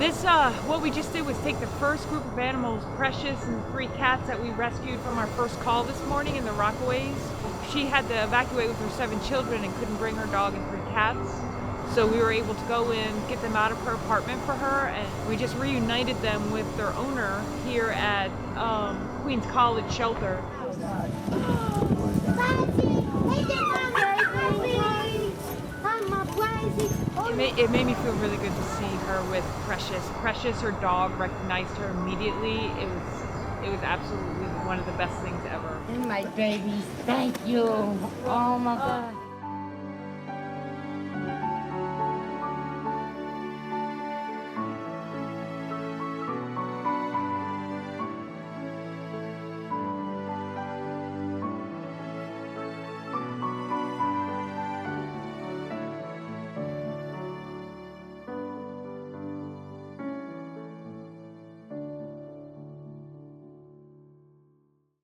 What we just did was take the first group of animals, Precious and 3 cats that we rescued from our first call this morning in the Rockaways. She had to evacuate with her 7 children and couldn't bring her dog and 3 cats. So we were able to go in, get them out of her apartment for her, and we just reunited them with their owner here at Queens College Shelter. It made me feel really good to see her with Precious. Precious, her dog, recognized her immediately. It was absolutely one of the best things ever. And my babies, thank you. Oh my God.